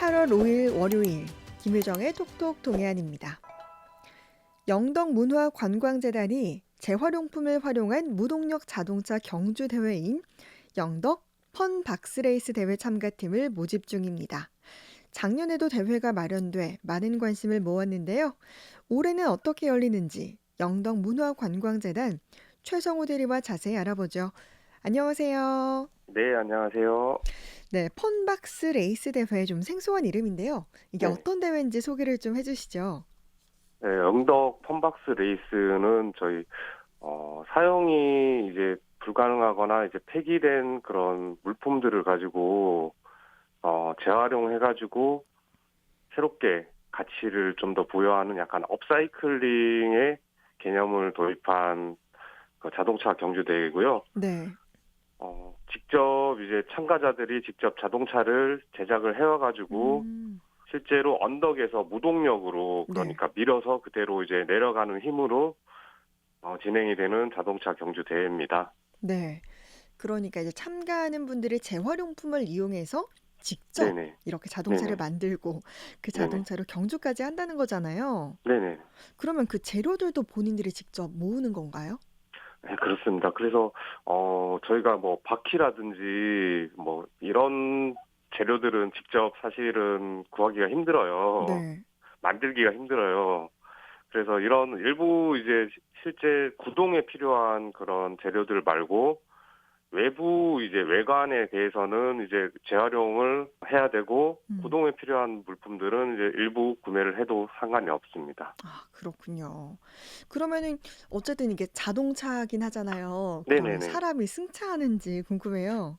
8월 5일 월요일 김효정의 톡톡 동해안입니다. 영덕문화관광재단이 재활용품을 활용한 무동력 자동차 경주 대회인 영덕 펀박스레이스 대회 참가팀을 모집 중입니다. 작년에도 대회가 마련돼 많은 관심을 모았는데요. 올해는 어떻게 열리는지 영덕문화관광재단 최성우 대리와 자세히 알아보죠. 안녕하세요. 네, 안녕하세요. 네, 펀박스 레이스 대회 좀 생소한 이름인데요. 이게 네, 어떤 대회인지 소개를 좀 해주시죠. 네, 영덕 펀박스 레이스는 저희 사용이 이제 불가능하거나 이제 폐기된 그런 물품들을 가지고 재활용해가지고 새롭게 가치를 좀 더 부여하는 약간 업사이클링의 개념을 도입한 그 자동차 경주 대회고요. 네. 직접 이제 참가자들이 직접 자동차를 제작을 해와가지고 음, 실제로 언덕에서 무동력으로 네. 그러니까 밀어서 그대로 이제 내려가는 힘으로 진행이 되는 자동차 경주 대회입니다. 네. 그러니까 이제 참가하는 분들이 재활용품을 이용해서 직접 네네, 이렇게 자동차를 네네, 만들고 그 네네, 자동차로 경주까지 한다는 거잖아요. 네네. 그러면 그 재료들도 본인들이 직접 모으는 건가요? 네, 그렇습니다. 그래서 저희가 뭐 바퀴라든지 뭐 이런 재료들은 직접 사실은 구하기가 힘들어요. 네. 만들기가 힘들어요. 그래서 이런 일부 이제 실제 구동에 필요한 그런 재료들 말고 외부 이제 외관에 대해서는 이제 재활용을 해야 되고 음. 구동에 필요한 물품들은 이제 일부 구매를 해도 상관이 없습니다. 아, 그렇군요. 그러면은 어쨌든 이게 자동차긴 하잖아요. 그러면 네네네. 사람이 승차하는지 궁금해요.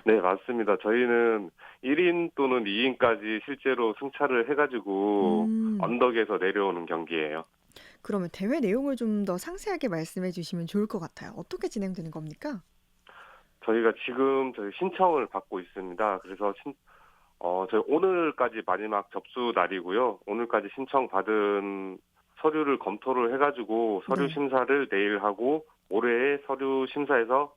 네, 맞습니다. 저희는 1인 또는 2인까지 실제로 승차를 해가지고 음. 언덕에서 내려오는 경기예요. 그러면 대회 내용을 좀 더 상세하게 말씀해 주시면 좋을 것 같아요. 어떻게 진행되는 겁니까? 저희가 지금 저희 신청을 받고 있습니다. 그래서 저희 오늘까지 마지막 접수 날이고요. 오늘까지 신청받은 서류를 검토를 해가지고 서류 네. 심사를 내일 하고 올해의 서류 심사에서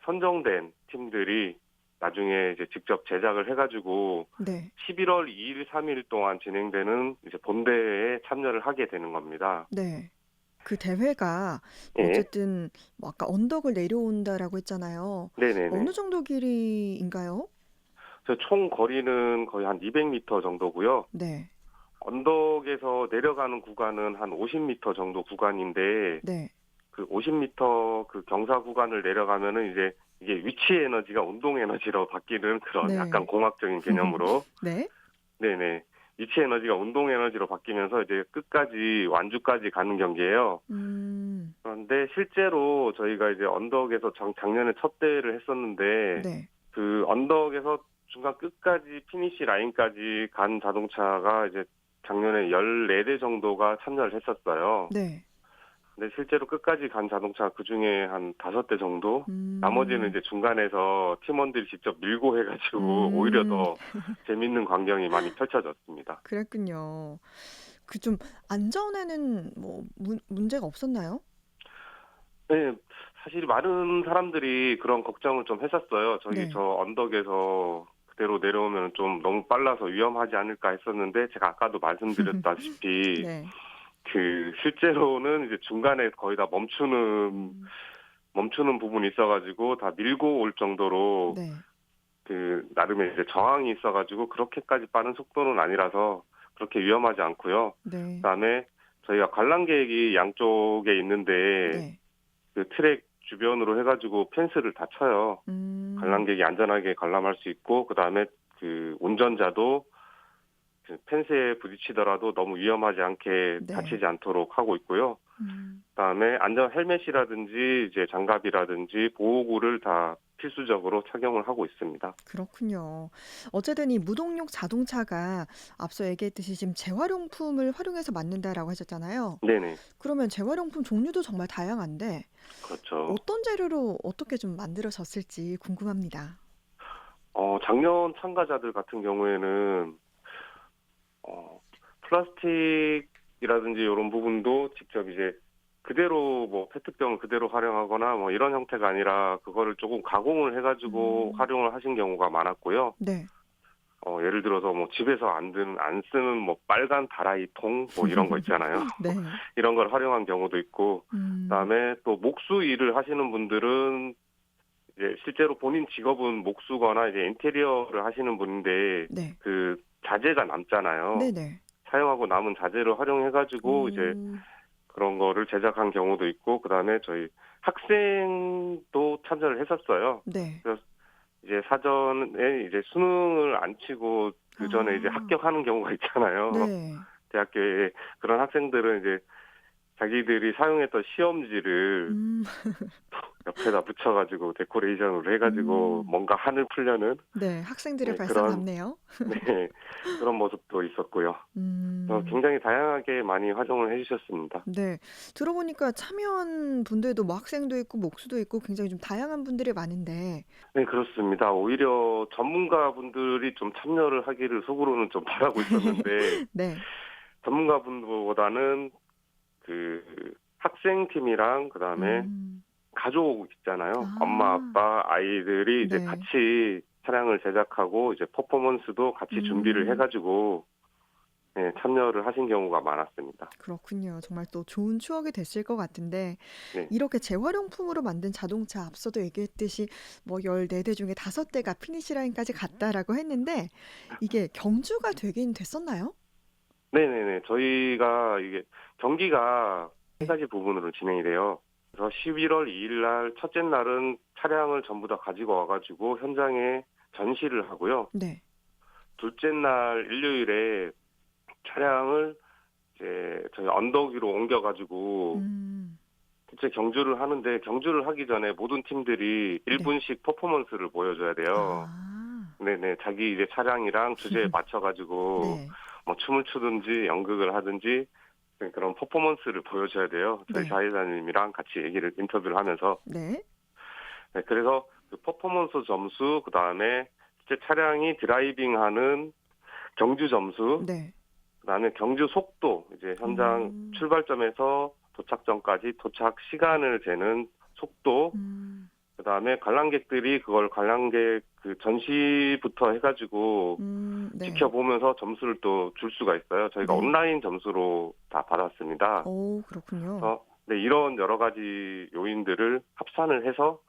선정된 팀들이 나중에 이제 직접 제작을 해가지고 네. 11월 2일, 3일 동안 진행되는 이제 본대회에 참여를 하게 되는 겁니다. 네. 그 대회가 예, 어쨌든 뭐 아까 언덕을 내려온다라고 했잖아요. 어느 네네네. 정도 길이인가요? 총 거리는 거의 한 200m 정도고요. 네. 언덕에서 내려가는 구간은 한 50m 정도 구간인데 네. 그 50m 그 경사 구간을 내려가면은 이제 이게 위치 에너지가 운동 에너지로 바뀌는 그런 약간 네. 공학적인 개념으로 네. 네네 위치 에너지가 운동 에너지로 바뀌면서 이제 끝까지 완주까지 가는 경기예요. 음. 그런데 실제로 저희가 이제 언덕에서 작년에 첫 대회를 했었는데 네. 그 언덕에서 중간 끝까지 피니시 라인까지 간 자동차가 이제 작년에 14대 정도가 참여를 했었어요. 네. 근데 실제로 끝까지 간 자동차 그중에 한 5대 정도? 나머지는 음. 이제 중간에서 팀원들이 직접 밀고 해가지고 오히려 음. 더 재밌는 광경이 많이 펼쳐졌습니다. 그랬군요. 그 좀 안전에는 뭐 문제가 없었나요? 네, 사실 많은 사람들이 그런 걱정을 좀 했었어요. 저기 네. 저 언덕에서 그대로 내려오면 좀 너무 빨라서 위험하지 않을까 했었는데 제가 아까도 말씀드렸다시피 네. 그 실제로는 이제 중간에 거의 다 음. 멈추는 부분이 있어가지고 다 밀고 올 정도로 네. 그 나름의 이제 저항이 있어가지고 그렇게까지 빠른 속도는 아니라서 그렇게 위험하지 않고요. 네. 그다음에 저희가 관람객이 양쪽에 있는데 네. 그 트랙 주변으로 해가지고 펜스를 다 쳐요. 음. 관람객이 안전하게 관람할 수 있고 그다음에 그 운전자도 그 펜스에 부딪히더라도 너무 위험하지 않게 네. 다치지 않도록 하고 있고요. 음. 그다음에 안전 헬멧이라든지 이제 장갑이라든지 보호구를 다 필수적으로 착용을 하고 있습니다. 그렇군요. 어쨌든 이 무동력 자동차가 앞서 얘기했듯이 지금 재활용품을 활용해서 만든다라고 하셨잖아요. 네네. 그러면 재활용품 종류도 정말 다양한데 그렇죠. 어떤 재료로 어떻게 좀 만들어졌을지 궁금합니다. 작년 참가자들 같은 경우에는 플라스틱이라든지 이런 부분도 직접 이제 그대로 뭐 페트병을 그대로 활용하거나 뭐 이런 형태가 아니라 그거를 조금 가공을 해가지고 음. 활용을 하신 경우가 많았고요. 네. 예를 들어서 뭐 집에서 안 쓰는 뭐 빨간 다라이통 뭐 이런 거 있잖아요. 네. 이런 걸 활용한 경우도 있고, 음. 그다음에 또 목수 일을 하시는 분들은 이제 실제로 본인 직업은 목수거나 이제 인테리어를 하시는 분인데 네. 그 자재가 남잖아요. 네네. 사용하고 남은 자재를 활용해 가지고 이제 오. 그런 거를 제작한 경우도 있고, 그다음에 저희 학생도 참여를 했었어요. 네. 그래서 이제 사전에 이제 수능을 안 치고 그전에 이제 아. 합격하는 경우가 있잖아요. 네. 대학교에. 그런 학생들은 이제 자기들이 사용했던 시험지를 음. 옆에다 붙여 가지고 데코레이션으로 해 가지고 음. 뭔가 한을 풀려는, 네. 학생들의 네, 그런, 발상답네요. 네, 그런 모습도 있었고요. 음. 굉장히 다양하게 많이 활용을 해 주셨습니다. 네. 들어보니까 참여한 분들도 뭐 학생도 있고 목수도 있고 굉장히 좀 다양한 분들이 많은데 네, 그렇습니다. 오히려 전문가분들이 좀 참여를 하기를 속으로는 좀 바라고 있었는데, 네. 전문가분들보다는 그 학생팀이랑 그다음에 음. 가족 있잖아요. 엄마, 아. 아빠, 아이들이 이제 네. 같이 차량을 제작하고 이제 퍼포먼스도 같이 준비를 해 음. 가지고, 네, 참여를 하신 경우가 많았습니다. 그렇군요. 정말 또 좋은 추억이 됐을 것 같은데 네. 이렇게 재활용품으로 만든 자동차 앞서도 얘기했듯이 뭐 14대 중에 5대가 피니시 라인까지 갔다라고 했는데 이게 경주가 되긴 됐었나요? 네네네. 저희가 이게 경기가 세 네. 가지 부분으로 진행이 돼요. 그래서 11월 2일 날 첫째 날은 차량을 전부 다 가지고 와 가지고 현장에 전시를 하고요. 네. 둘째 날 일요일에 차량을 이제 저희 언덕 위로 옮겨 가지고 음. 실제 경주를 하는데, 경주를 하기 전에 모든 팀들이 네. 1분씩 퍼포먼스를 보여줘야 돼요. 아. 네네. 자기 이제 차량이랑 주제에 맞춰 가지고 네. 뭐 춤을 추든지 연극을 하든지 그런 퍼포먼스를 보여줘야 돼요. 저희 네. 사회자님이랑 같이 인터뷰를 하면서. 네. 네, 그래서 그 퍼포먼스 점수, 그다음에 실제 차량이 드라이빙하는 경주 점수, 네. 그다음에 경주 속도, 이제 현장 음. 출발점에서 도착점까지 도착 시간을 재는 속도, 음. 그다음에 관람객들이 그걸 관람객 그 전시부터 해가지고 네. 지켜보면서 점수를 또 줄 수가 있어요. 저희가 네. 온라인 점수로 다 받았습니다. 오, 그렇군요. 그래서 네, 이런 여러 가지 요인들을 합산을 해서,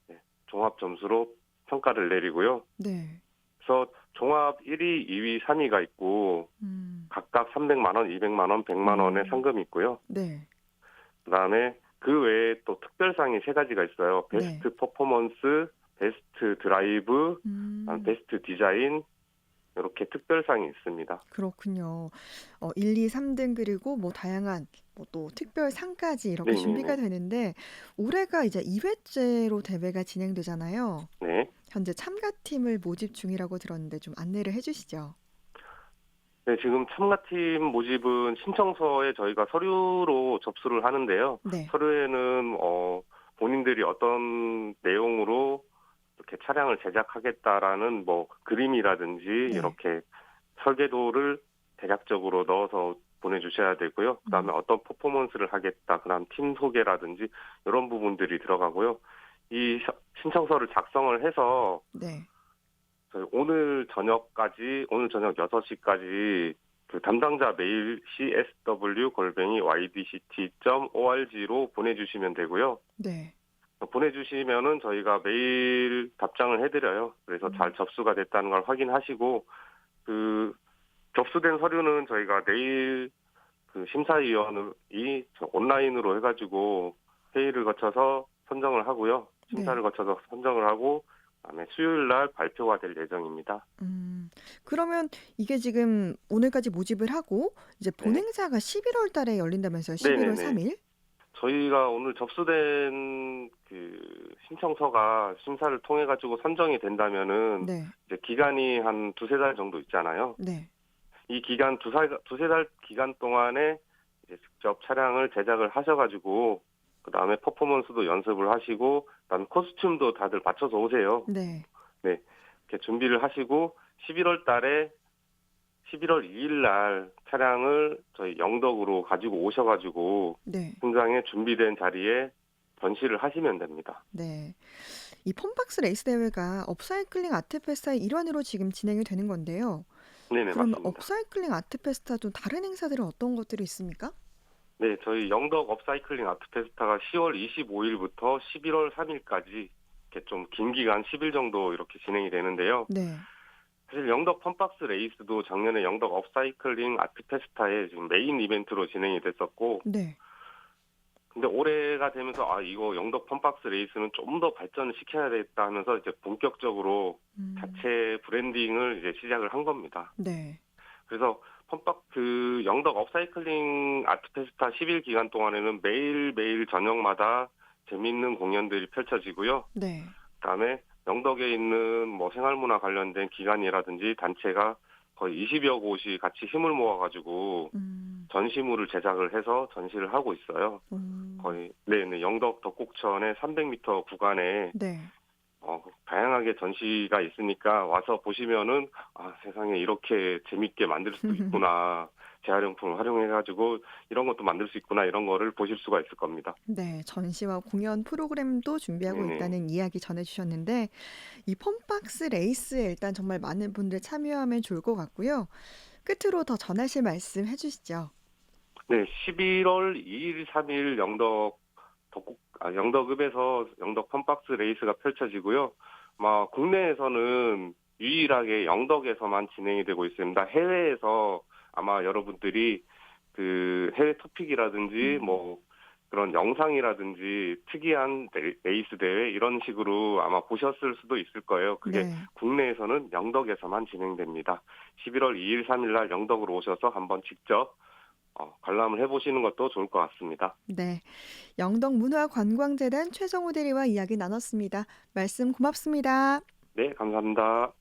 네, 종합 점수로 평가를 내리고요. 네. 그래서 종합 1위, 2위, 3위가 있고 음. 각각 300만 원, 200만 원, 100만 원의 오. 상금이 있고요. 네. 그다음에 그 외에 또 특별상이 세 가지가 있어요. 네. 베스트 퍼포먼스, 베스트 드라이브, 음. 베스트 디자인, 이렇게 특별상이 있습니다. 그렇군요. 1, 2, 3등 그리고 뭐 다양한 뭐 또 특별 상까지 이렇게 준비가 네네네. 되는데 올해가 이제 2회째로 대회가 진행되잖아요. 네. 현재 참가팀을 모집 중이라고 들었는데 좀 안내를 해 주시죠. 네, 지금 참가팀 모집은 신청서에 저희가 서류로 접수를 하는데요. 네. 서류에는 본인들이 어떤 내용으로 이렇게 차량을 제작하겠다라는 뭐 그림이라든지 네. 이렇게 설계도를 대략적으로 넣어서 보내주셔야 되고요. 그다음에 음. 어떤 퍼포먼스를 하겠다, 그다음 팀 소개라든지 이런 부분들이 들어가고요. 이 신청서를 작성을 해서 네. 저희 오늘 저녁 6시까지 그 담당자 메일 csw-ydct.org로 보내주시면 되고요. 네. 보내주시면은 저희가 메일 답장을 해드려요. 그래서 잘 음. 접수가 됐다는 걸 확인하시고, 그 접수된 서류는 저희가 내일 그 심사위원이 온라인으로 해가지고 회의를 거쳐서 선정을 하고요. 심사를 네. 거쳐서 선정을 하고, 그다음에 수요일 날 발표가 될 예정입니다. 음. 그러면 이게 지금 오늘까지 모집을 하고 이제 네. 본행사가 11월 달에 열린다면서요? 11월 네네네. 3 일? 저희가 오늘 접수된 그 신청서가 심사를 통해 가지고 선정이 된다면은 네. 이제 기간이 한 두세 달 정도 있잖아요. 네. 이 기간 두세 달 기간 동안에 이제 직접 차량을 제작을 하셔 가지고 그다음에 퍼포먼스도 연습을 하시고 그다음에 코스튬도 다들 맞춰서 오세요. 네. 네. 이렇게 준비를 하시고 11월 달에 11월 2일 날 차량을 저희 영덕으로 가지고 오셔 가지고 네. 현장에 준비된 자리에 전시를 하시면 됩니다. 네. 이 펌박스 레이스 대회가 업사이클링 아트 페스타의 일환으로 지금 진행이 되는 건데요. 네네, 그러면 맞습니다. 업사이클링 아트 페스타도 다른 행사들은 어떤 것들이 있습니까? 네, 저희 영덕 업사이클링 아트 페스타가 10월 25일부터 11월 3일까지 이렇게 좀 긴 기간 10일 정도 이렇게 진행이 되는데요. 네. 사실 영덕 펌박스 레이스도 작년에 영덕 업사이클링 아트 페스타의 지금 메인 이벤트로 진행이 됐었고, 네. 근데 올해가 되면서 이거 영덕 펌박스 레이스는 좀 더 발전을 시켜야 되겠다 하면서 이제 본격적으로 음. 자체 브랜딩을 이제 시작을 한 겁니다. 네. 그래서 그 영덕 업사이클링 아트 페스타 10일 기간 동안에는 매일매일 저녁마다 재미있는 공연들이 펼쳐지고요. 네. 그다음에 영덕에 있는 뭐 생활문화 관련된 기관이라든지 단체가 거의 20여 곳이 같이 힘을 모아가지고 음. 전시물을 제작을 해서 전시를 하고 있어요. 음. 거의 네, 영덕 덕곡천의 300m 구간에 네. 다양하게 전시가 있으니까 와서 보시면은 세상에 이렇게 재밌게 만들 수도 있구나. 재활용품을 활용해가지고 이런 것도 만들 수 있구나. 이런 거를 보실 수가 있을 겁니다. 네. 전시와 공연 프로그램도 준비하고 네네. 있다는 이야기 전해 주셨는데 이 펌박스 레이스에 일단 정말 많은 분들 참여하면 좋을 것 같고요. 끝으로 더 전하실 말씀 해 주시죠. 네, 11월 2일, 3일 영덕읍에서 영덕 펌박스 레이스가 펼쳐지고요. 국내에서는 유일하게 영덕에서만 진행이 되고 있습니다. 해외에서 아마 여러분들이 그 해외 토픽이라든지 음. 그런 영상이라든지 특이한 레이스 대회 이런 식으로 아마 보셨을 수도 있을 거예요. 그게 네. 국내에서는 영덕에서만 진행됩니다. 11월 2일, 3일 날 영덕으로 오셔서 한번 직접 관람을 해보시는 것도 좋을 것 같습니다. 네. 영덕문화관광재단 최정호 대리와 이야기 나눴습니다. 말씀 고맙습니다. 네, 감사합니다.